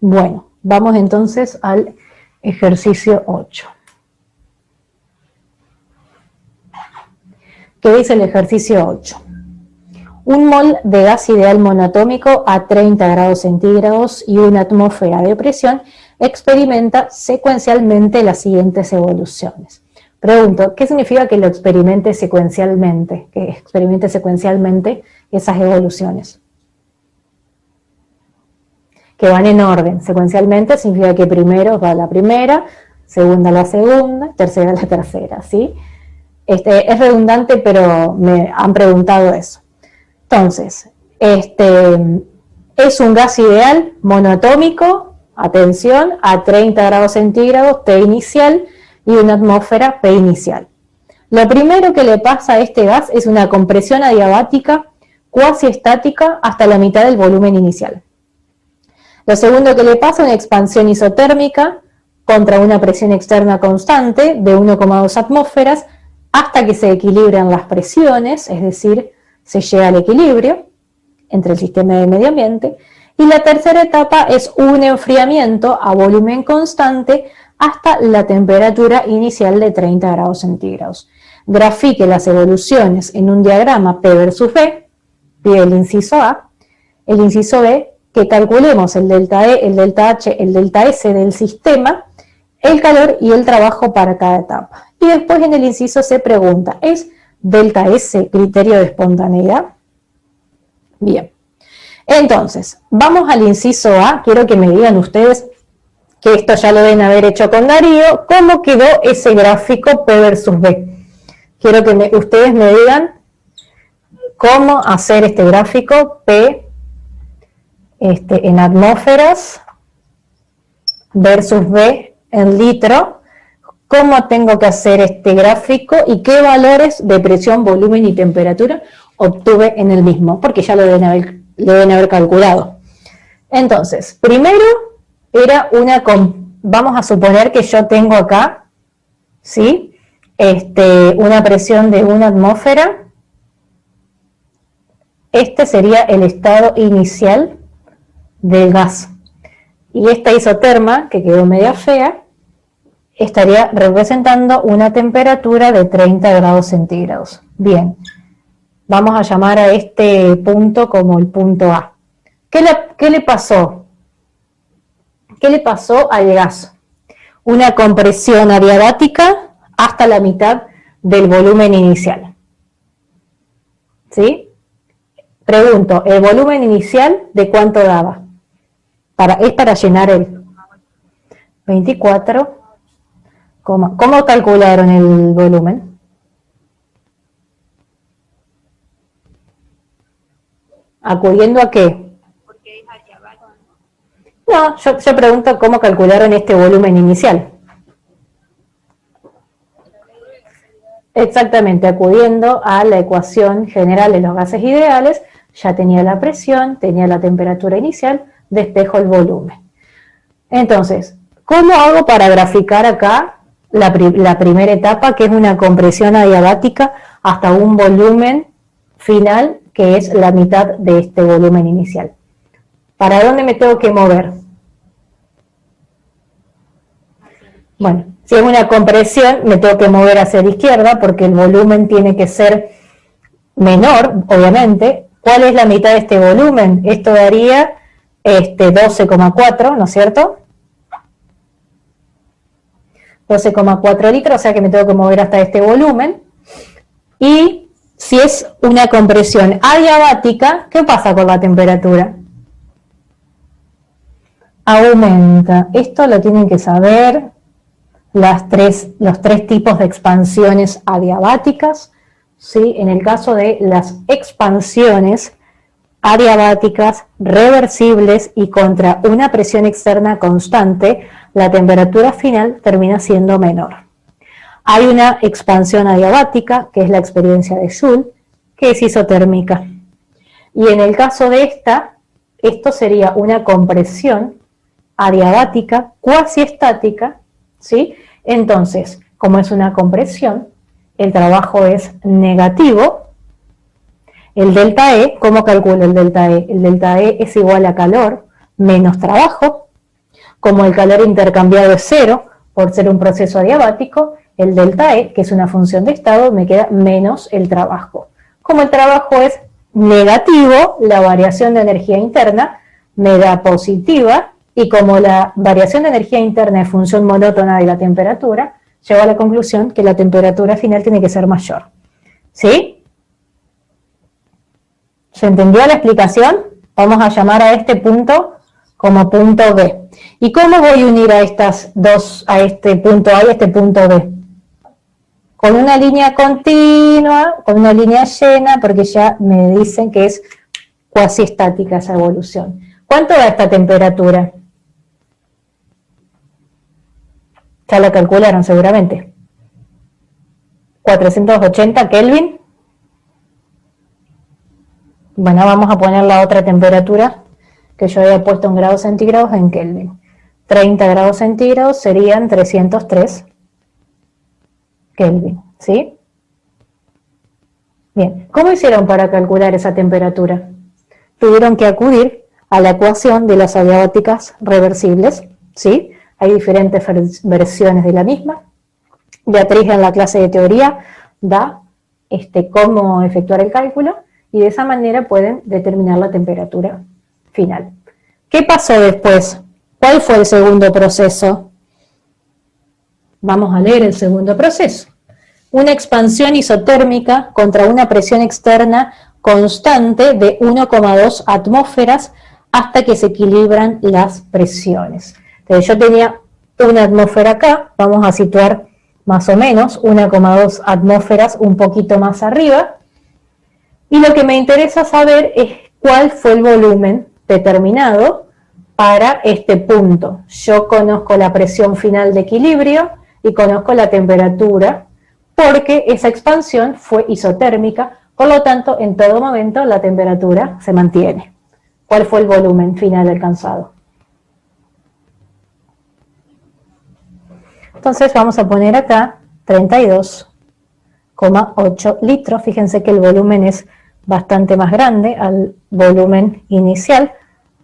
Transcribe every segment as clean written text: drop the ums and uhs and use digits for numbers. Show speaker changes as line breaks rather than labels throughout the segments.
Bueno, vamos entonces al ejercicio 8. ¿Qué dice el ejercicio 8? Un mol de gas ideal monoatómico a 30 grados centígrados y una atmósfera de presión experimenta secuencialmente las siguientes evoluciones. Pregunto, ¿qué significa que lo experimente secuencialmente? Que experimente secuencialmente esas evoluciones. Que van en orden. Secuencialmente significa que primero va la primera, segunda la segunda, tercera la tercera, ¿sí? Es redundante, pero me han preguntado eso. Entonces, es un gas ideal monoatómico, atención, a 30 grados centígrados, T inicial, y una atmósfera, P inicial. Lo primero que le pasa a este gas es una compresión adiabática cuasi estática hasta la mitad del volumen inicial. Lo segundo que le pasa es una expansión isotérmica contra una presión externa constante de 1,2 atmósferas hasta que se equilibran las presiones, es decir, se llega al equilibrio entre el sistema y el medio ambiente. Y la tercera etapa es un enfriamiento a volumen constante hasta la temperatura inicial de 30 grados centígrados. Grafique las evoluciones en un diagrama P versus B, pide el inciso A, el inciso B, que calculemos el delta E, el delta H, el delta S del sistema, el calor y el trabajo para cada etapa. Y después en el inciso C pregunta, ¿es delta S criterio de espontaneidad? Bien. Entonces, vamos al inciso A. Quiero que me digan ustedes, que esto ya lo deben haber hecho con Darío, cómo quedó ese gráfico P versus B. Quiero que ustedes me digan cómo hacer este gráfico P en atmósferas versus B en litro, cómo tengo que hacer este gráfico y qué valores de presión, volumen y temperatura obtuve en el mismo, porque ya lo deben haber calculado. Entonces, primero era vamos a suponer que yo tengo acá, ¿sí? Una presión de 1 atmósfera. Este sería el estado inicial del gas. Y esta isoterma, que quedó media fea, estaría representando una temperatura de 30 grados centígrados. Bien, vamos a llamar a este punto como el punto A. ¿Qué le pasó? ¿Qué le pasó al gas? Una compresión adiabática hasta la mitad del volumen inicial. ¿Sí? Pregunto, ¿el volumen inicial de cuánto daba? Es para llenar el 24. ¿Cómo calcularon el volumen? ¿Acudiendo a qué? No, yo pregunto cómo calcularon este volumen inicial. Exactamente, acudiendo a la ecuación general de los gases ideales, ya tenía la presión, tenía la temperatura inicial, despejo el volumen. Entonces, ¿cómo hago para graficar acá la primera etapa, que es una compresión adiabática hasta un volumen final, que es la mitad de este volumen inicial? ¿Para dónde me tengo que mover? Bueno, si es una compresión, me tengo que mover hacia la izquierda, porque el volumen tiene que ser menor, obviamente. ¿Cuál es la mitad de este volumen? Esto daría 12,4, ¿no es cierto? 12,4 litros, o sea que me tengo que mover hasta este volumen. Y si es una compresión adiabática, ¿qué pasa con la temperatura? Aumenta. Esto lo tienen que saber los tres tipos de expansiones adiabáticas, ¿sí? En el caso de las expansiones adiabáticas reversibles y contra una presión externa constante, la temperatura final termina siendo menor. Hay una expansión adiabática, que es la experiencia de Joule, que es isotérmica. Y en el caso de esto sería una compresión adiabática cuasi estática, ¿sí? Entonces, como es una compresión, el trabajo es negativo. El delta E, ¿cómo calculo el delta E? El delta E es igual a calor menos trabajo, Como el calor intercambiado es cero, por ser un proceso adiabático, el delta E, que es una función de estado, me queda menos el trabajo. Como el trabajo es negativo, la variación de energía interna me da positiva, y como la variación de energía interna es función monótona de la temperatura, llego a la conclusión que la temperatura final tiene que ser mayor. ¿Sí? ¿Se entendió la explicación? Vamos a llamar a este punto como punto B. ¿Y cómo voy a unir a estas dos, a este punto A y a este punto B? Con una línea continua, con una línea llena, porque ya me dicen que es cuasi estática esa evolución. ¿Cuánto da esta temperatura? Ya lo calcularon seguramente. 480 Kelvin. Bueno, vamos a poner la otra temperatura que yo había puesto en grados centígrados en Kelvin. 30 grados centígrados serían 303 Kelvin, ¿sí? Bien, ¿cómo hicieron para calcular esa temperatura? Tuvieron que acudir a la ecuación de las adiabáticas reversibles, ¿sí? Hay diferentes versiones de la misma. Beatriz en la clase de teoría da cómo efectuar el cálculo y de esa manera pueden determinar la temperatura final. ¿Qué pasó después? ¿Cuál fue el segundo proceso? Vamos a leer el segundo proceso. Una expansión isotérmica contra una presión externa constante de 1,2 atmósferas hasta que se equilibran las presiones. Entonces yo tenía una atmósfera acá, vamos a situar más o menos 1,2 atmósferas un poquito más arriba, y lo que me interesa saber es cuál fue el volumen determinado para este punto. Yo conozco la presión final de equilibrio y conozco la temperatura, porque esa expansión fue isotérmica, por lo tanto, en todo momento la temperatura se mantiene. ¿Cuál fue el volumen final alcanzado? Entonces vamos a poner acá 32,8 litros. Fíjense que el volumen es bastante más grande al volumen inicial.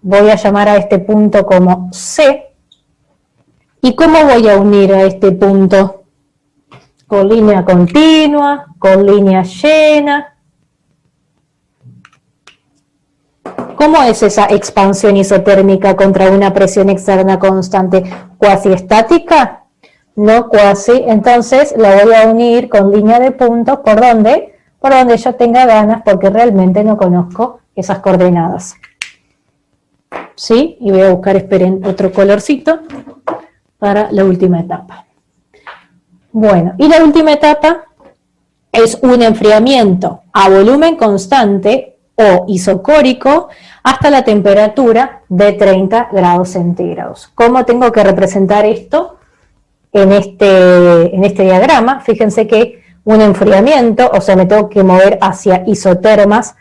Voy a llamar a este punto como C. ¿Y cómo voy a unir a este punto? Con línea continua, con línea llena. ¿Cómo es esa expansión isotérmica contra una presión externa constante? ¿Cuasi estática? No cuasi, entonces la voy a unir con línea de puntos, ¿por dónde? Por donde yo tenga ganas, porque realmente no conozco esas coordenadas. ¿Sí? Y voy a buscar, esperen, otro colorcito para la última etapa. Bueno, y la última etapa es un enfriamiento a volumen constante o isocórico hasta la temperatura de 30 grados centígrados. ¿Cómo tengo que representar esto? En este diagrama, fíjense que un enfriamiento, o sea, me tengo que mover hacia isotermas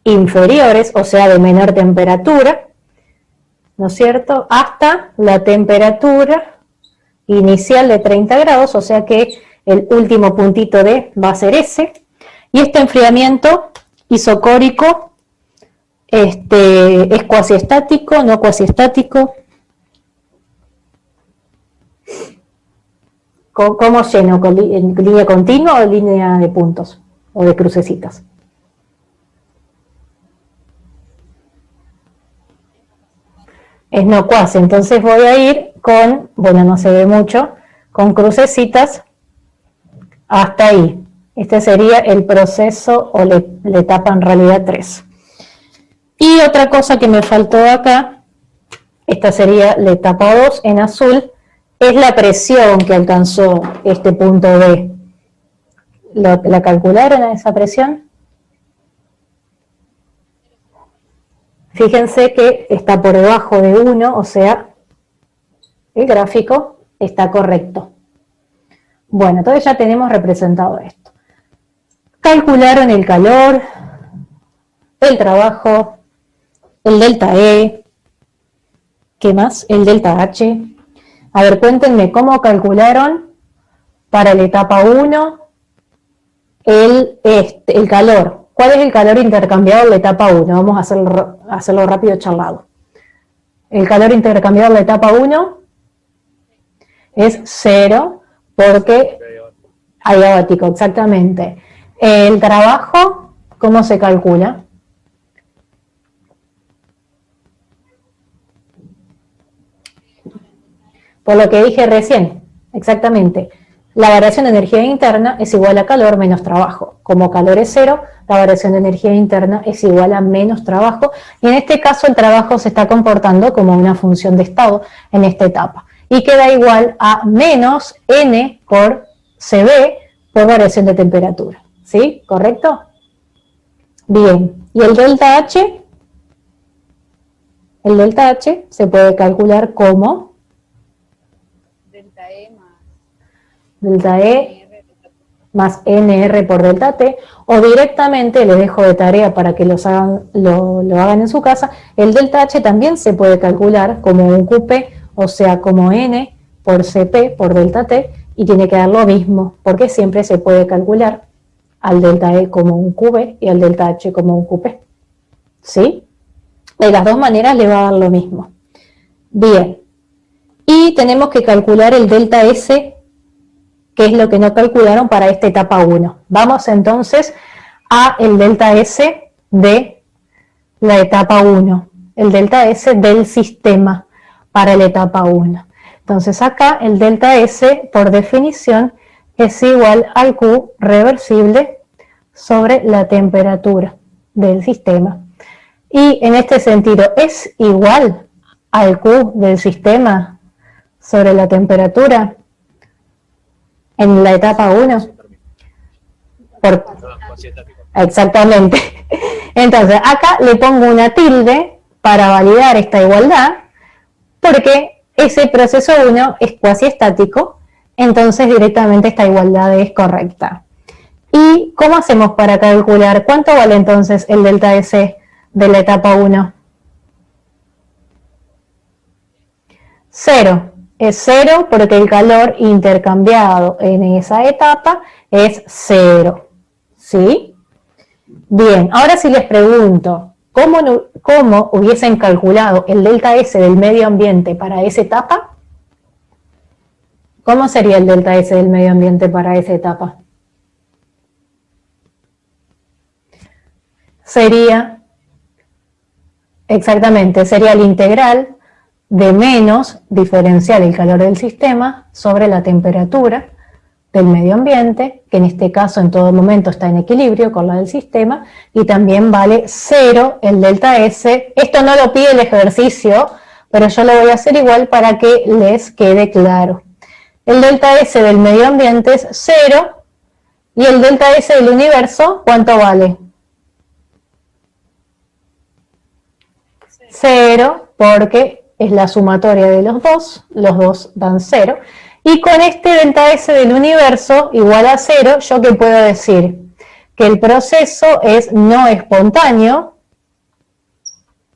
inferiores, o sea, de menor temperatura, ¿no es cierto?, hasta la temperatura inicial de 30 grados, o sea que el último puntito D va a ser ese, y este enfriamiento isocórico es cuasi estático, no cuasi estático. ¿Cómo lleno? ¿En línea continua o línea de puntos? ¿O de crucecitas? Es no cuasi, entonces voy a ir con, bueno, no se ve mucho, con crucecitas hasta ahí. Este sería el proceso o la etapa en realidad 3. Y otra cosa que me faltó acá, esta sería la etapa 2 en azul, es la presión que alcanzó este punto B. ¿La calcularon a esa presión? Fíjense que está por debajo de 1, o sea, el gráfico está correcto. Bueno, entonces ya tenemos representado esto. Calcularon el calor, el trabajo, el delta E, ¿qué más? El delta H. A ver, cuéntenme, ¿cómo calcularon para la etapa 1 el calor? ¿Cuál es el calor intercambiado en la etapa 1? Vamos a hacerlo rápido charlado. El calor intercambiado en la etapa 1 es 0 porque adiabático, exactamente. El trabajo, ¿cómo se calcula? Por lo que dije recién, exactamente. La variación de energía interna es igual a calor menos trabajo. Como calor es 0, la variación de energía interna es igual a menos trabajo. Y en este caso el trabajo se está comportando como una función de estado en esta etapa. Y queda igual a menos N por CB por variación de temperatura. ¿Sí? ¿Correcto? Bien. ¿Y el delta H? El delta H se puede calcular como delta E más NR por delta T, o directamente, les dejo de tarea para que lo hagan en su casa, el delta H también se puede calcular como un QP, o sea, como N por CP por delta T, y tiene que dar lo mismo, porque siempre se puede calcular al delta E como un QB y al delta H como un QP. ¿Sí? De las dos maneras le va a dar lo mismo. Bien. Y tenemos que calcular el delta S, que es lo que no calcularon para esta etapa 1. Vamos entonces a el delta S de la etapa 1, el delta S del sistema para la etapa 1. Entonces acá el delta S, por definición, es igual al Q reversible sobre la temperatura del sistema. Y en este sentido, ¿es igual al Q del sistema sobre la temperatura en la etapa 1? Exactamente. Entonces, acá le pongo una tilde para validar esta igualdad, porque ese proceso 1 es cuasi estático, entonces directamente esta igualdad es correcta. ¿Y cómo hacemos para calcular cuánto vale entonces el delta S de la etapa 1? 0. Es 0 porque el calor intercambiado en esa etapa es 0. ¿Sí? Bien, ahora sí les pregunto, ¿cómo hubiesen calculado el delta S del medio ambiente para esa etapa? ¿Cómo sería el delta S del medio ambiente para esa etapa? Sería, exactamente, sería el integral de menos diferencial el calor del sistema sobre la temperatura del medio ambiente, que en este caso en todo momento está en equilibrio con la del sistema, y también vale 0 el delta S. Esto no lo pide el ejercicio, pero yo lo voy a hacer igual para que les quede claro. El delta S del medio ambiente es 0, y el delta S del universo, ¿cuánto vale? 0, porque es la sumatoria de los dos dan 0, y con este delta S del universo igual a 0, ¿yo qué puedo decir? Que el proceso es no espontáneo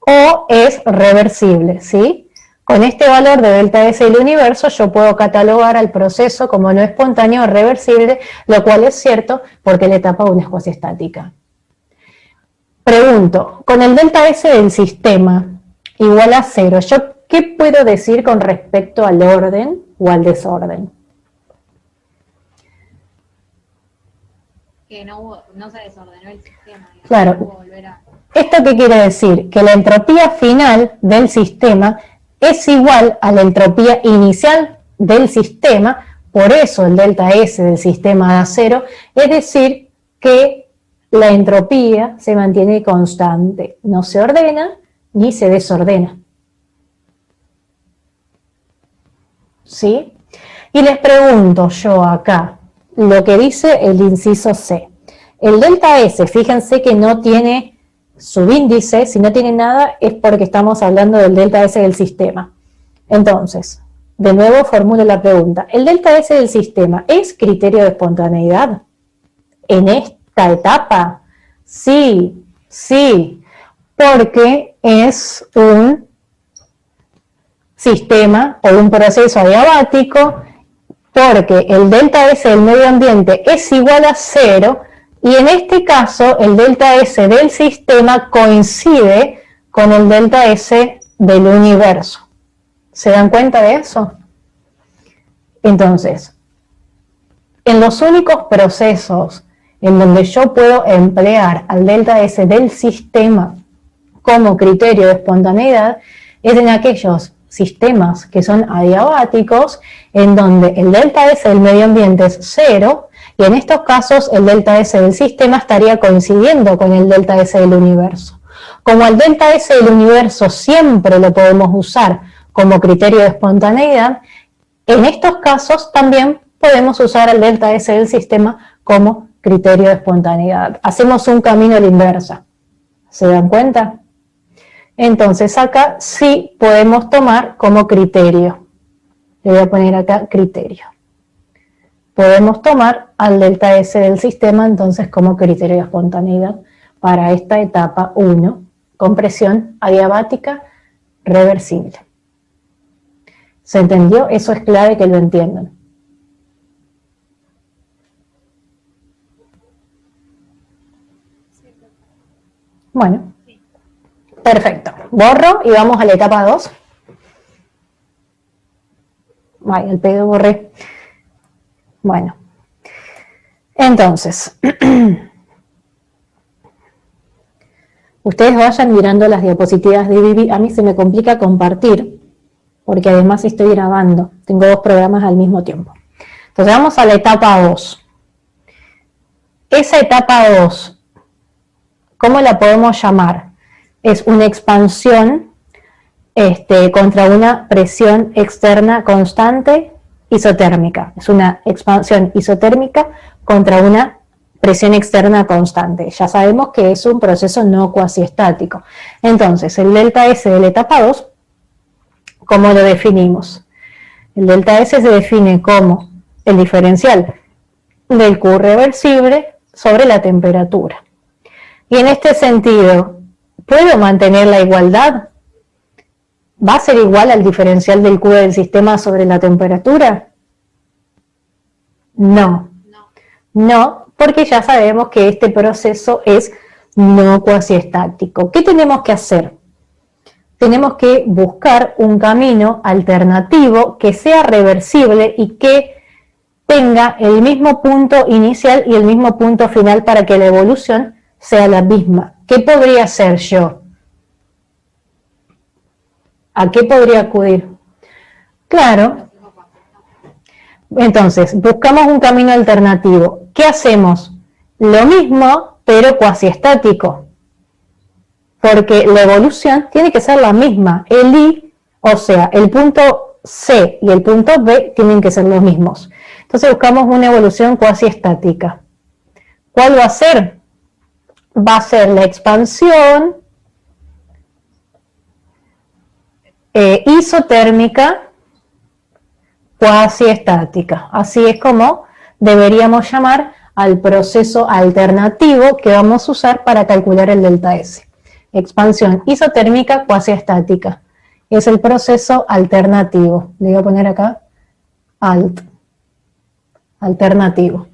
o es reversible, ¿sí? Con este valor de delta S del universo yo puedo catalogar al proceso como no espontáneo o reversible, lo cual es cierto porque la etapa 1 es cuasi estática. Pregunto, con el delta S del sistema igual a 0, ¿yo qué puedo decir con respecto al orden o al desorden?
Que no se desordenó el sistema.
Claro.
No volver a...
¿Esto qué quiere decir? Que la entropía final del sistema es igual a la entropía inicial del sistema, por eso el delta S del sistema da 0, es decir, que la entropía se mantiene constante, no se ordena ni se desordena. ¿Sí? Y les pregunto yo acá, lo que dice el inciso C. El delta S, fíjense que no tiene subíndice, si no tiene nada es porque estamos hablando del delta S del sistema. Entonces, de nuevo formulo la pregunta, ¿el delta S del sistema es criterio de espontaneidad en esta etapa? Sí, sí, porque es un sistema o un proceso adiabático, porque el delta S del medio ambiente es igual a 0, y en este caso el delta S del sistema coincide con el delta S del universo. ¿Se dan cuenta de eso? Entonces, en los únicos procesos en donde yo puedo emplear al delta S del sistema como criterio de espontaneidad es en aquellos sistemas que son adiabáticos, en donde el delta S del medio ambiente es 0, y en estos casos el delta S del sistema estaría coincidiendo con el delta S del universo. Como el delta S del universo siempre lo podemos usar como criterio de espontaneidad, en estos casos también podemos usar el delta S del sistema como criterio de espontaneidad. Hacemos un camino a la inversa. ¿Se dan cuenta? Entonces acá sí podemos tomar como criterio. Le voy a poner acá criterio. Podemos tomar al delta S del sistema entonces como criterio de espontaneidad para esta etapa 1, compresión adiabática reversible. ¿Se entendió? Eso es clave que lo entiendan. Bueno, perfecto. Borro y vamos a la etapa 2. Ay, el pedo borré. Bueno, entonces, ustedes vayan mirando las diapositivas de Vivi. A mí se me complica compartir, porque además estoy grabando. Tengo 2 programas al mismo tiempo. Entonces vamos a la etapa 2. Esa etapa 2, ¿cómo la podemos llamar? Es una expansión contra una presión externa constante isotérmica. Es una expansión isotérmica contra una presión externa constante. Ya sabemos que es un proceso no cuasiestático. Entonces, el delta S de la etapa 2, ¿cómo lo definimos? El delta S se define como el diferencial del Q reversible sobre la temperatura. Y en este sentido, ¿puedo mantener la igualdad? ¿Va a ser igual al diferencial del Q del sistema sobre la temperatura? No. No, porque ya sabemos que este proceso es no cuasiestático. ¿Qué tenemos que hacer? Tenemos que buscar un camino alternativo que sea reversible y que tenga el mismo punto inicial y el mismo punto final para que la evolución sea la misma. ¿Qué podría hacer yo? ¿A qué podría acudir? Claro. Entonces, buscamos un camino alternativo. ¿Qué hacemos? Lo mismo, pero cuasiestático. Porque la evolución tiene que ser la misma. El I, o sea, el punto C y el punto B tienen que ser los mismos. Entonces buscamos una evolución cuasiestática. ¿Cuál va a ser? Va a ser la expansión isotérmica cuasiestática. Así es como deberíamos llamar al proceso alternativo que vamos a usar para calcular el delta S. Expansión isotérmica cuasiestática. Es el proceso alternativo. Le voy a poner acá alternativo.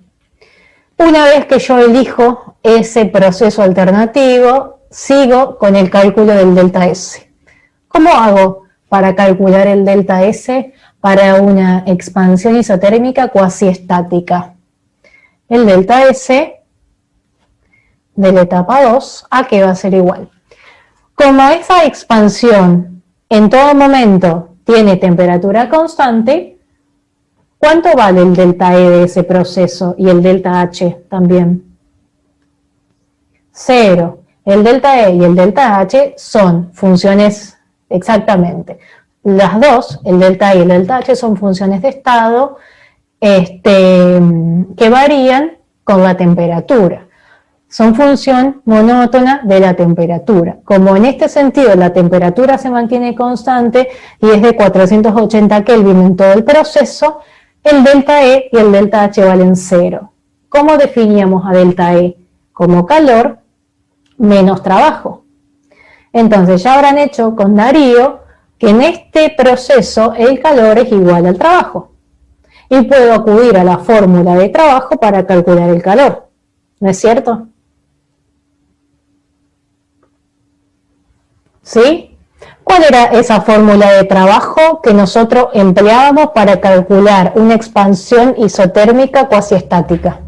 Una vez que yo elijo ese proceso alternativo, sigo con el cálculo del delta S. ¿Cómo hago para calcular el delta S para una expansión isotérmica cuasiestática? El delta S de la etapa 2, ¿a qué va a ser igual? Como esa expansión en todo momento tiene temperatura constante, ¿cuánto vale el delta E de ese proceso y el delta H también? 0. El delta E y el delta H son funciones exactamente. Las dos, el delta E y el delta H, son funciones de estado que varían con la temperatura. Son función monótona de la temperatura. Como en este sentido la temperatura se mantiene constante y es de 480 Kelvin en todo el proceso, el delta E y el delta H valen 0. ¿Cómo definíamos a delta E? Como calor menos trabajo. Entonces ya habrán hecho con Darío que en este proceso el calor es igual al trabajo. Y puedo acudir a la fórmula de trabajo para calcular el calor. ¿No es cierto? ¿Sí? ¿Cuál era esa fórmula de trabajo que nosotros empleábamos para calcular una expansión isotérmica cuasiestática?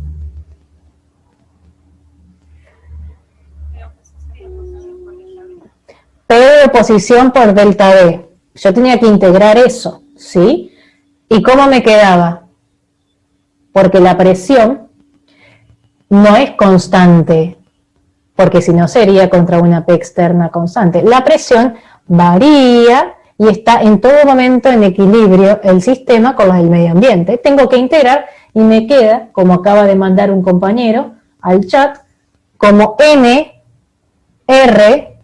P de oposición por delta B. Yo tenía que integrar eso, ¿sí? ¿Y cómo me quedaba? Porque la presión no es constante, porque si no sería contra una P externa constante. La presión varía y está en todo momento en equilibrio el sistema con los del medio ambiente. Tengo que integrar y me queda, como acaba de mandar un compañero al chat, como N, R,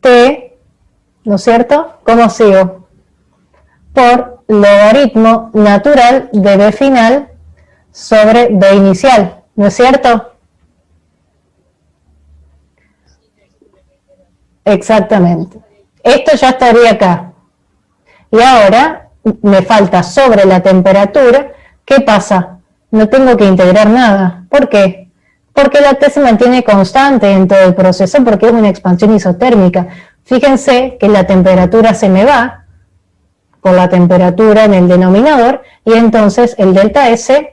T, ¿no es cierto? ¿Cómo sigo? Por logaritmo natural de B final sobre B inicial, ¿no es cierto? Exactamente. Esto ya estaría acá. Y ahora me falta sobre la temperatura. ¿Qué pasa? No tengo que integrar nada. ¿Por qué? Porque la T se mantiene constante en todo el proceso porque es una expansión isotérmica. Fíjense que la temperatura se me va por la temperatura en el denominador y entonces el delta S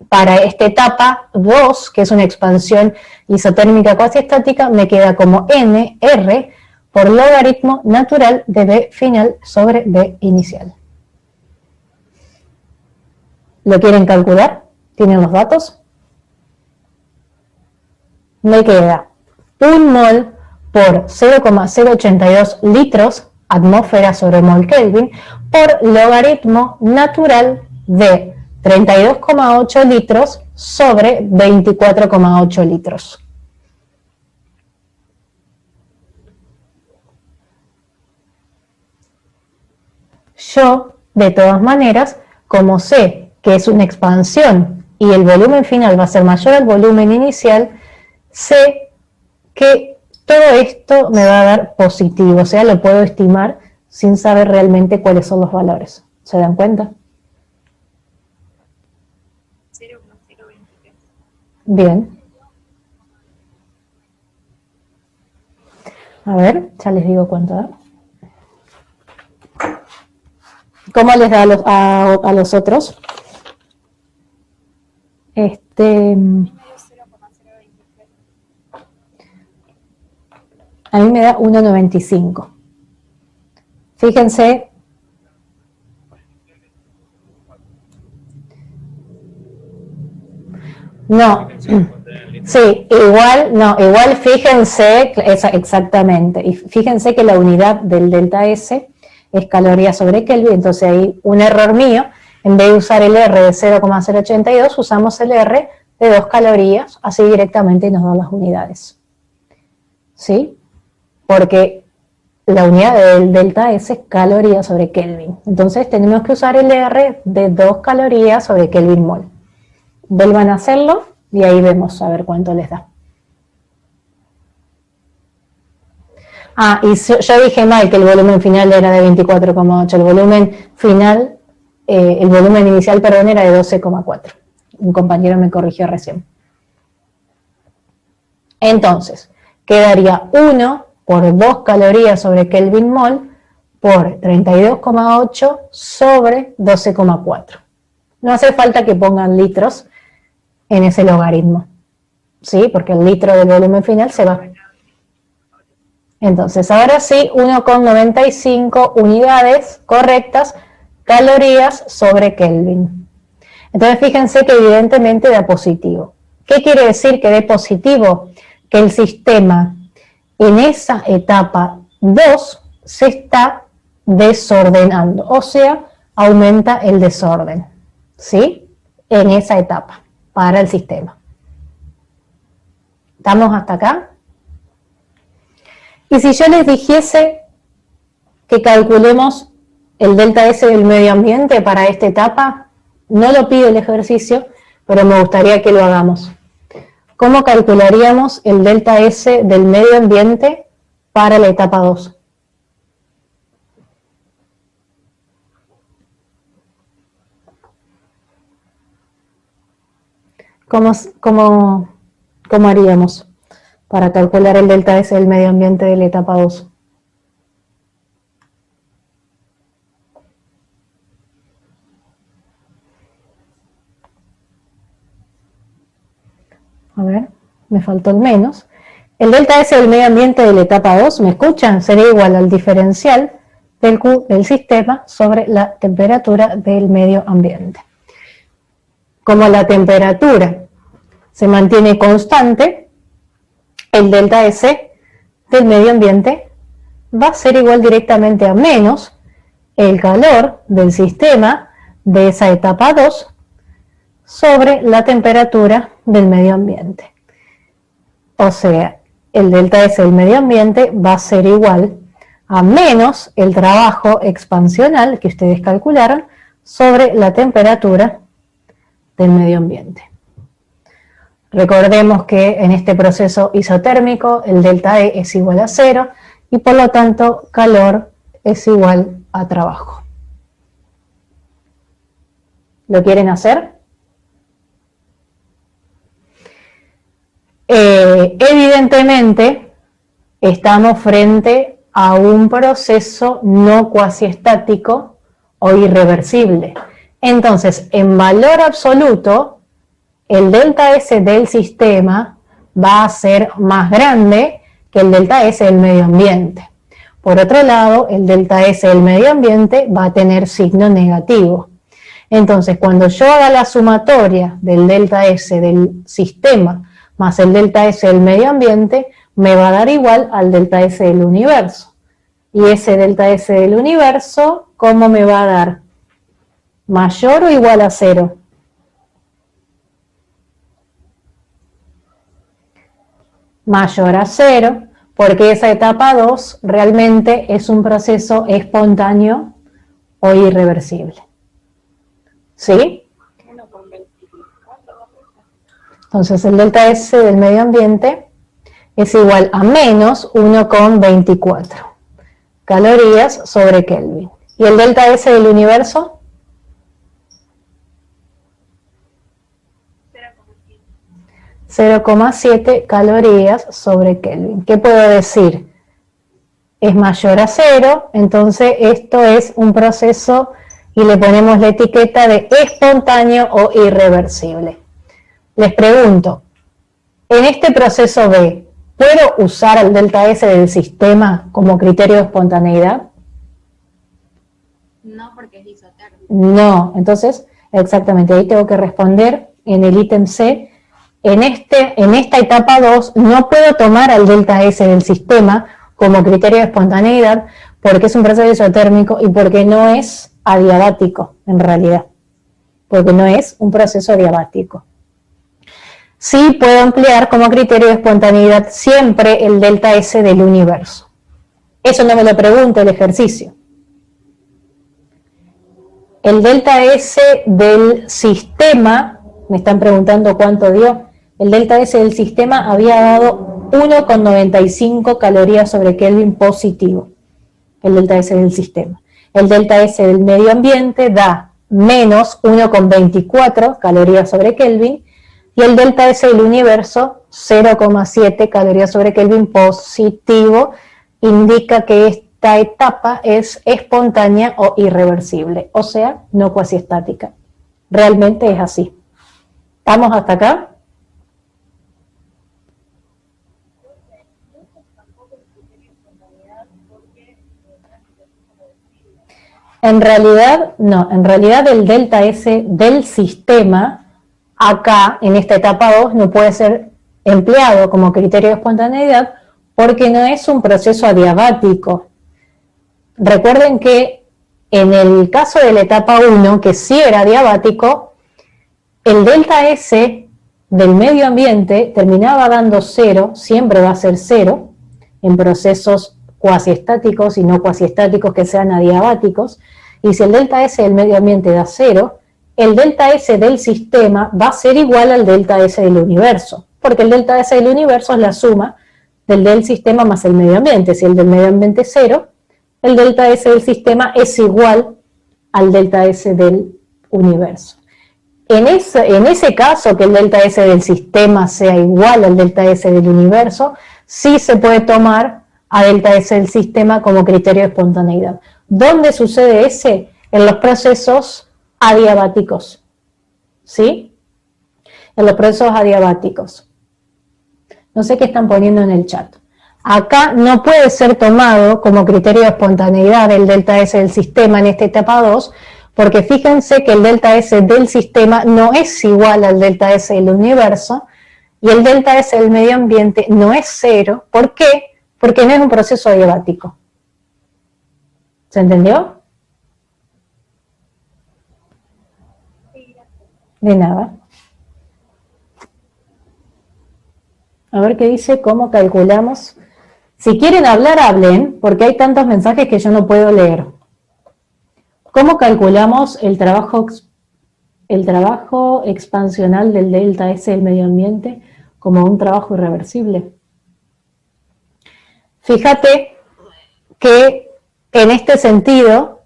para esta etapa 2, que es una expansión isotérmica cuasiestática, me queda como NR por logaritmo natural de B final sobre B inicial. ¿Lo quieren calcular? ¿Tienen los datos? Me queda 1 mol por 0,082 litros atmósfera sobre mol Kelvin por logaritmo natural de 32,8 litros sobre 24,8 litros. Yo, de todas maneras, como sé que es una expansión y el volumen final va a ser mayor al volumen inicial, sé que todo esto me va a dar positivo, o sea, lo puedo estimar sin saber realmente cuáles son los valores. ¿Se dan cuenta?
0,023.
Bien. A ver, ya les digo cuánto da. ¿Cómo les da a los otros? A mí me da 1,95. Fíjense. No, sí, igual fíjense, exactamente, y fíjense que la unidad del delta S es calorías sobre Kelvin, entonces hay un error mío, en vez de usar el R de 0,082, usamos el R de 2 calorías, así directamente nos dan las unidades. ¿Sí? Porque la unidad del delta S es calorías sobre Kelvin, entonces tenemos que usar el R de 2 calorías sobre Kelvin mol. Vuelvan a hacerlo y ahí vemos a ver cuánto les da. Ah, y yo dije mal que el volumen final era de 24,8. El volumen final, el volumen inicial, perdón, era de 12,4. Un compañero me corrigió recién. Entonces, quedaría 1 por 2 calorías sobre Kelvin mol por 32,8 sobre 12,4. No hace falta que pongan litros en ese logaritmo, ¿sí? Porque el litro del volumen final se va. Entonces, ahora sí, 1,95 unidades correctas, calorías sobre Kelvin. Entonces, fíjense que evidentemente da positivo. ¿Qué quiere decir que dé positivo? Que el sistema en esa etapa 2 se está desordenando, o sea, aumenta el desorden, ¿sí? En esa etapa, para el sistema. ¿Estamos hasta acá? Y si yo les dijese que calculemos el delta S del medio ambiente para esta etapa, no lo pide el ejercicio, pero me gustaría que lo hagamos. ¿Cómo calcularíamos el delta S del medio ambiente para la etapa 2? ¿Cómo haríamos para calcular el delta S del medio ambiente de la etapa 2? a ver, me faltó el menos. El delta S del medio ambiente de la etapa 2, ¿me escuchan? Sería igual al diferencial del Q del sistema sobre la temperatura del medio ambiente. Como la temperatura se mantiene constante, el delta S del medio ambiente va a ser igual directamente a menos el calor del sistema de esa etapa 2 sobre la temperatura del medio ambiente. O sea, el delta S del medio ambiente va a ser igual a menos el trabajo expansional que ustedes calcularon sobre la temperatura del medio ambiente. Recordemos que en este proceso isotérmico el delta E es igual a 0 y por lo tanto calor es igual a trabajo. ¿Lo quieren hacer? Evidentemente estamos frente a un proceso no cuasiestático o irreversible. Entonces, en valor absoluto, el delta S del sistema va a ser más grande que el delta S del medio ambiente. Por otro lado, el delta S del medio ambiente va a tener signo negativo. Entonces, cuando yo haga la sumatoria del delta S del sistema más el delta S del medio ambiente, me va a dar igual al delta S del universo. Y ese delta S del universo, ¿cómo me va a dar? ¿Mayor o igual a 0? Mayor a 0, porque esa etapa 2 realmente es un proceso espontáneo o irreversible. ¿Sí? Entonces el delta S del medio ambiente es igual a menos 1,24 calorías sobre Kelvin. ¿Y el delta S del universo? 0,7 calorías sobre Kelvin. ¿Qué puedo decir? Es mayor a 0, entonces esto es un proceso y le ponemos la etiqueta de espontáneo o irreversible. Les pregunto, en este proceso B, ¿puedo usar el delta S del sistema como criterio de espontaneidad?
No, porque es isotérmico.
No, entonces, exactamente, ahí tengo que responder en el ítem C. En esta etapa 2 no puedo tomar al delta S del sistema como criterio de espontaneidad porque es un proceso isotérmico y porque no es adiabático en realidad, porque no es un proceso adiabático. Sí puedo emplear como criterio de espontaneidad siempre el delta S del universo. Eso no me lo pregunta el ejercicio. El delta S del sistema, me están preguntando cuánto dio, el delta S del sistema había dado 1,95 calorías sobre Kelvin positivo, el delta S del sistema. El delta S del medio ambiente da menos 1,24 calorías sobre Kelvin, y el delta S del universo, 0,7 calorías sobre Kelvin positivo, indica que esta etapa es espontánea o irreversible, o sea, no cuasiestática. Realmente es así. ¿Estamos hasta acá? En realidad, no, en realidad el delta S del sistema acá, en esta etapa 2, no puede ser empleado como criterio de espontaneidad porque no es un proceso adiabático. Recuerden que en el caso de la etapa 1, que sí era adiabático, el delta S del medio ambiente terminaba dando 0, siempre va a ser 0, en procesos cuasiestáticos y no cuasiestáticos que sean adiabáticos, y si el delta S del medio ambiente da 0, el delta S del sistema va a ser igual al delta S del universo, porque el delta S del universo es la suma del sistema más el medio ambiente. Si el del medio ambiente es 0, el delta S del sistema es igual al delta S del universo. En ese caso, que el delta S del sistema sea igual al delta S del universo, sí se puede tomar a delta S del sistema como criterio de espontaneidad. ¿Dónde sucede ese? En los procesos adiabáticos, ¿sí? En los procesos adiabáticos. No sé qué están poniendo en el chat. Acá no puede ser tomado como criterio de espontaneidad el delta S del sistema en esta etapa 2, porque fíjense que el delta S del sistema no es igual al delta S del universo, y el delta S del medio ambiente no es cero. ¿Por qué? Porque no es un proceso adiabático. ¿Se entendió? De nada. A ver qué dice, cómo calculamos. Si quieren hablar, hablen, porque hay tantos mensajes que yo no puedo leer. ¿Cómo calculamos el trabajo expansional del delta S del medio ambiente como un trabajo irreversible? Fíjate que en este sentido,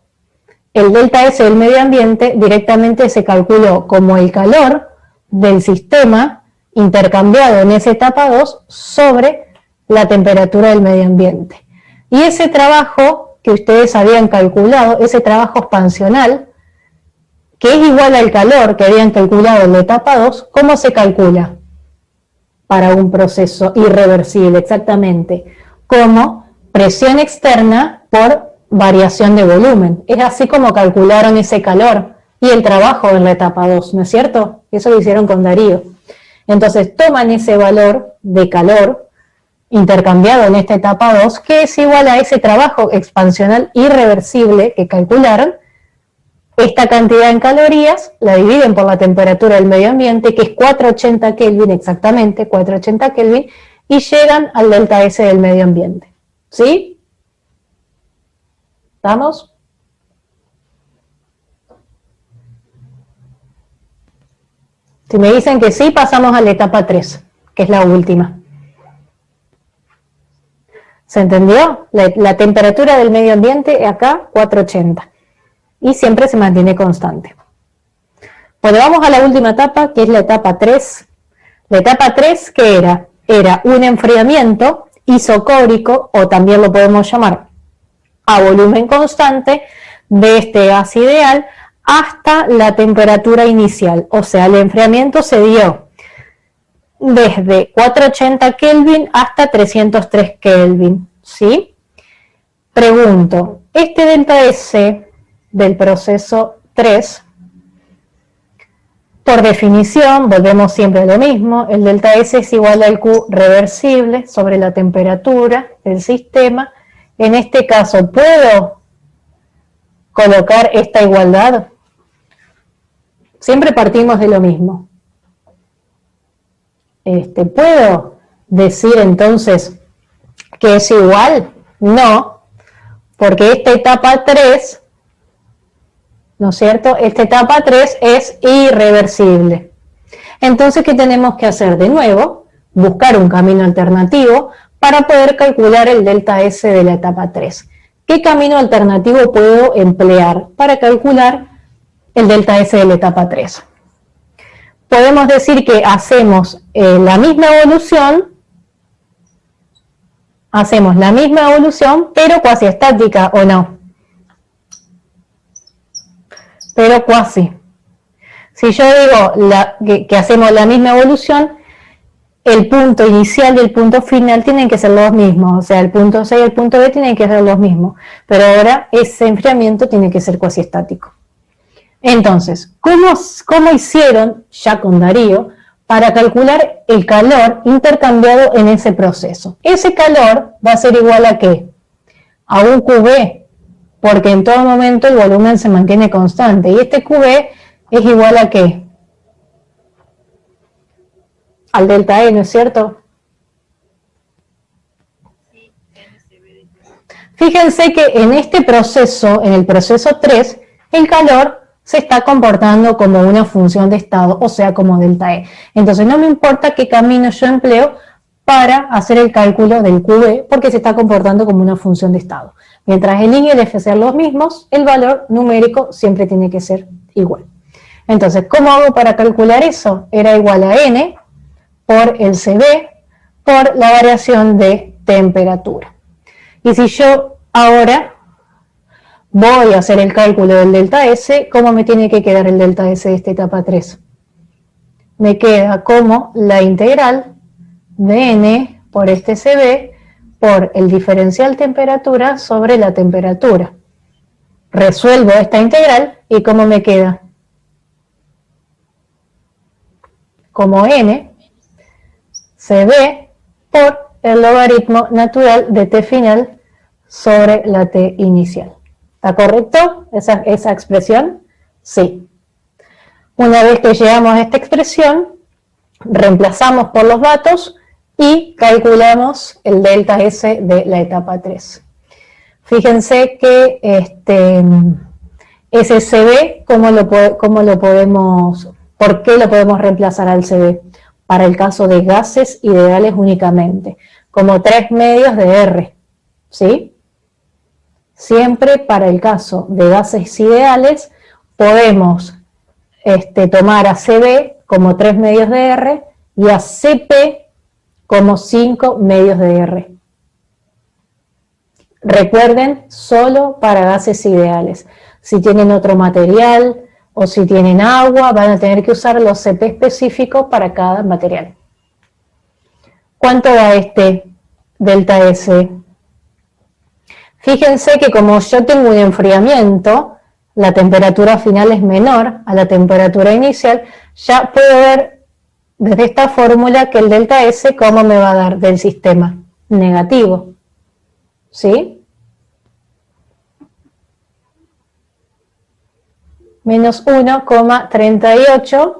el delta S del medio ambiente directamente se calculó como el calor del sistema intercambiado en esa etapa 2 sobre la temperatura del medio ambiente. Y ese trabajo que ustedes habían calculado, ese trabajo expansional, que es igual al calor que habían calculado en la etapa 2, ¿cómo se calcula? Para un proceso irreversible, exactamente, como presión externa por variación de volumen. Es así como calcularon ese calor y el trabajo en la etapa 2, ¿no es cierto? Eso lo hicieron con Darío. Entonces toman ese valor de calor intercambiado en esta etapa 2, que es igual a ese trabajo expansional irreversible que calcularon. Esta cantidad en calorías la dividen por la temperatura del medio ambiente, que es 480 Kelvin, exactamente 480 Kelvin, y llegan al delta S del medio ambiente. ¿Sí? ¿Estamos? Si me dicen que sí, pasamos a la etapa 3, que es la última. ¿Se entendió? La temperatura del medio ambiente acá, 480. Y siempre se mantiene constante. Bueno, vamos a la última etapa, que es la etapa 3. La etapa 3, ¿qué era? Era un enfriamiento isocórico, o también lo podemos llamar a volumen constante, de este gas ideal hasta la temperatura inicial. O sea, el enfriamiento se dio desde 480 Kelvin hasta 303 Kelvin, ¿sí? Pregunto, este delta S del proceso 3, por definición, volvemos siempre a lo mismo, el delta S es igual al Q reversible sobre la temperatura del sistema. En este caso, ¿puedo colocar esta igualdad? Siempre partimos de lo mismo. ¿Puedo decir entonces que es igual? No, porque esta etapa 3, ¿no es cierto? Esta etapa 3 es irreversible. Entonces, ¿qué tenemos que hacer? De nuevo, buscar un camino alternativo para poder calcular el delta S de la etapa 3. ¿Qué camino alternativo puedo emplear para calcular el delta S de la etapa 3? Podemos decir que hacemos la misma evolución, pero cuasi estática, ¿o no? Pero cuasi. Si yo digo que hacemos la misma evolución, el punto inicial y el punto final tienen que ser los mismos, o sea, el punto C y el punto B tienen que ser los mismos, pero ahora ese enfriamiento tiene que ser cuasi estático. Entonces, ¿cómo hicieron ya con Darío para calcular el calor intercambiado en ese proceso? Ese calor va a ser igual a ¿qué? A un QB, porque en todo momento el volumen se mantiene constante, y este QB es igual a ¿qué? Al delta E, ¿no es cierto? Fíjense que en este proceso, en el proceso 3, el calor se está comportando como una función de estado, o sea, como delta E. Entonces no me importa qué camino yo empleo para hacer el cálculo del QB, porque se está comportando como una función de estado. Mientras el I y el F sean los mismos, el valor numérico siempre tiene que ser igual. Entonces, ¿cómo hago para calcular eso? Era igual a N por el CB por la variación de temperatura. Y si yo ahora voy a hacer el cálculo del delta S, ¿cómo me tiene que quedar el delta S de esta etapa 3? Me queda como la integral de N por este CB por el diferencial temperatura sobre la temperatura. Resuelvo esta integral y ¿cómo me queda? Como N CB por el logaritmo natural de T final sobre la T inicial. ¿Está correcto esa expresión? Sí. Una vez que llegamos a esta expresión, reemplazamos por los datos y calculamos el delta S de la etapa 3. Fíjense que ese CB, ¿por qué lo podemos reemplazar al CB? Para el caso de gases ideales únicamente, como 3 medios de R, ¿sí? Siempre para el caso de gases ideales podemos tomar a CB como 3 medios de R y a CP como 5 medios de R. Recuerden, solo para gases ideales. Si tienen otro material o si tienen agua, van a tener que usar los CP específicos para cada material. ¿Cuánto da este delta S? Fíjense que como yo tengo un enfriamiento, la temperatura final es menor a la temperatura inicial, ya puedo ver desde esta fórmula que el delta S, ¿cómo me va a dar del sistema? Negativo. ¿Sí? Menos 1,38,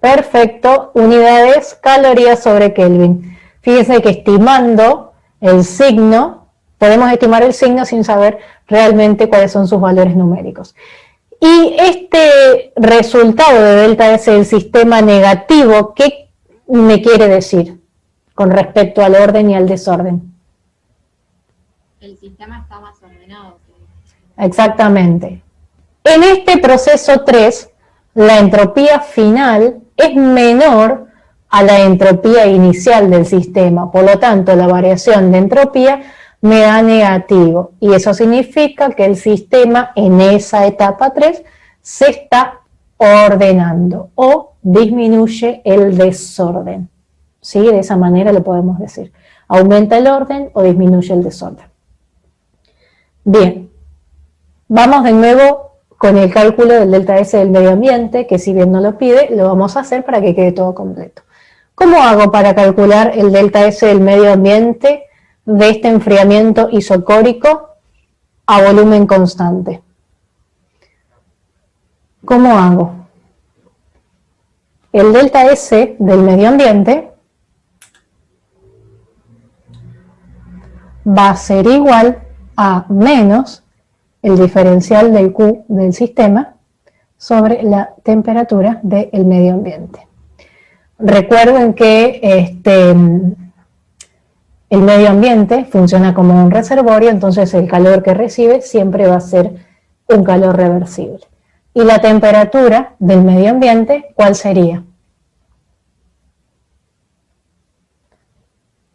perfecto, unidades calorías sobre Kelvin. Fíjense que estimando el signo, podemos estimar el signo sin saber realmente cuáles son sus valores numéricos. Y este resultado de delta S del sistema negativo, ¿qué me quiere decir con respecto al orden y al desorden?
El sistema está más ordenado.
Exactamente. En este proceso 3, la entropía final es menor a la entropía inicial del sistema, por lo tanto la variación de entropía me da negativo, y eso significa que el sistema en esa etapa 3 se está ordenando o disminuye el desorden. ¿Sí? De esa manera lo podemos decir. Aumenta el orden o disminuye el desorden. Bien, vamos de nuevo con el cálculo del delta S del medio ambiente, que si bien no lo pide, lo vamos a hacer para que quede todo completo. ¿Cómo hago para calcular el delta S del medio ambiente de este enfriamiento isocórico a volumen constante? ¿Cómo hago? El delta S del medio ambiente va a ser igual a menos el diferencial del Q del sistema sobre la temperatura del medio ambiente. Recuerden que el medio ambiente funciona como un reservorio, entonces el calor que recibe siempre va a ser un calor reversible. ¿Y la temperatura del medio ambiente cuál sería?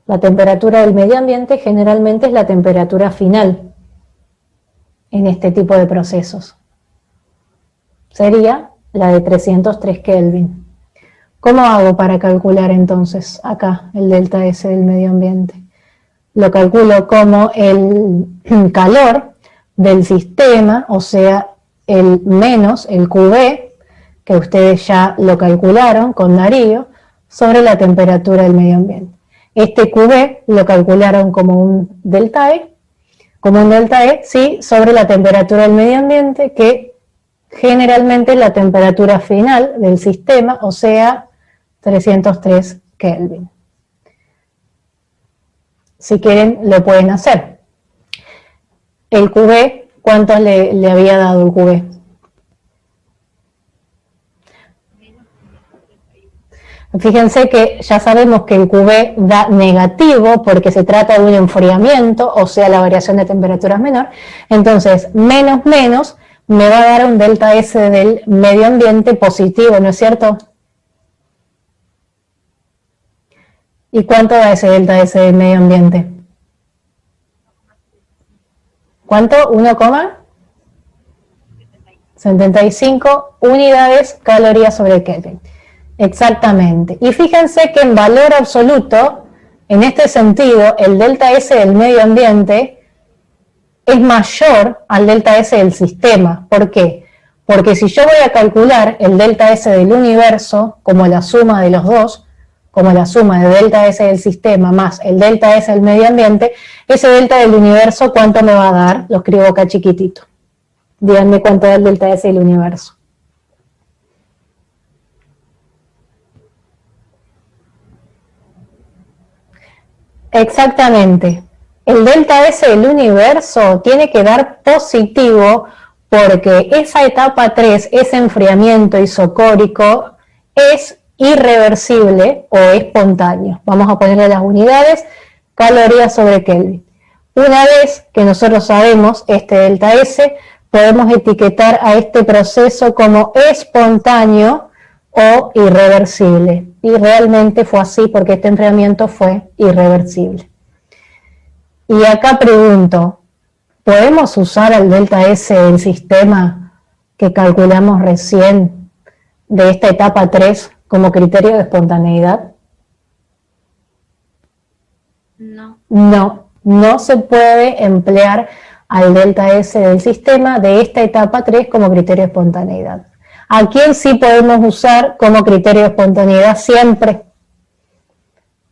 La temperatura del medio ambiente generalmente es la temperatura final en este tipo de procesos. Sería la de 303 Kelvin. ¿Cómo hago para calcular entonces acá el delta S del medio ambiente? Lo calculo como el calor del sistema, o sea, el menos el QB, que ustedes ya lo calcularon con Darío, sobre la temperatura del medio ambiente. Este QB lo calcularon como un delta E, sí, sobre la temperatura del medio ambiente, que generalmente es la temperatura final del sistema, o sea, 303 Kelvin. Si quieren, lo pueden hacer. El QB, ¿cuánto le había dado el QB? Fíjense que ya sabemos que el QB da negativo porque se trata de un enfriamiento, o sea, la variación de temperatura es menor. Entonces, menos menos me va a dar un delta S del medio ambiente positivo, ¿no es cierto? ¿Y cuánto da ese delta S del medio ambiente? ¿Cuánto? 1,75 unidades calorías sobre Kelvin. Exactamente. Y fíjense que en valor absoluto, en este sentido, el delta S del medio ambiente es mayor al delta S del sistema. ¿Por qué? Porque si yo voy a calcular el delta S del universo como la suma de los dos, como la suma de delta S del sistema más el delta S del medio ambiente, ese delta del universo, ¿cuánto me va a dar? Lo escribo acá chiquitito. Díganme cuánto da el delta S del universo. Exactamente. El delta S del universo tiene que dar positivo porque esa etapa 3, ese enfriamiento isocórico, es irreversible o espontáneo. Vamos a ponerle las unidades, calorías sobre Kelvin. Una vez que nosotros sabemos este delta S, podemos etiquetar a este proceso como espontáneo o irreversible. Y realmente fue así porque este enfriamiento fue irreversible. Y acá pregunto, ¿podemos usar el delta S del sistema que calculamos recién de esta etapa 3 como criterio de espontaneidad?
No.
No, no se puede emplear al delta S del sistema de esta etapa 3 como criterio de espontaneidad. ¿A quién sí podemos usar como criterio de espontaneidad siempre?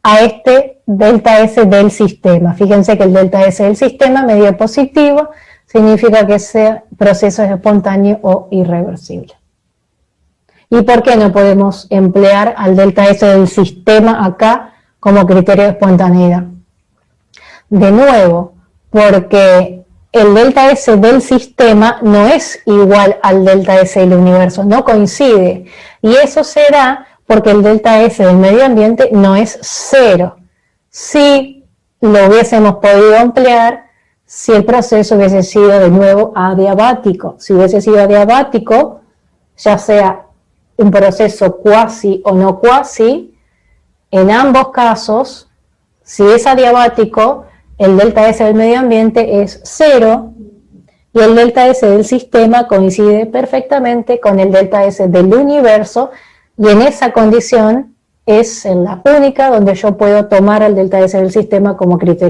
A este delta S del sistema. Fíjense que el delta S del sistema, medio positivo, significa que ese proceso es espontáneo o irreversible. ¿Y por qué no podemos emplear al delta S del sistema acá como criterio de espontaneidad? De nuevo, porque el delta S del sistema no es igual al delta S del universo, no coincide. Y eso se da porque el delta S del medio ambiente no es cero. Si lo hubiésemos podido emplear, si el proceso hubiese sido de nuevo adiabático. Si hubiese sido adiabático, ya sea un proceso cuasi o no cuasi, en ambos casos, si es adiabático, el delta S del medio ambiente es cero y el delta S del sistema coincide perfectamente con el delta S del universo, y en esa condición es en la única donde yo puedo tomar el delta S del sistema como criterio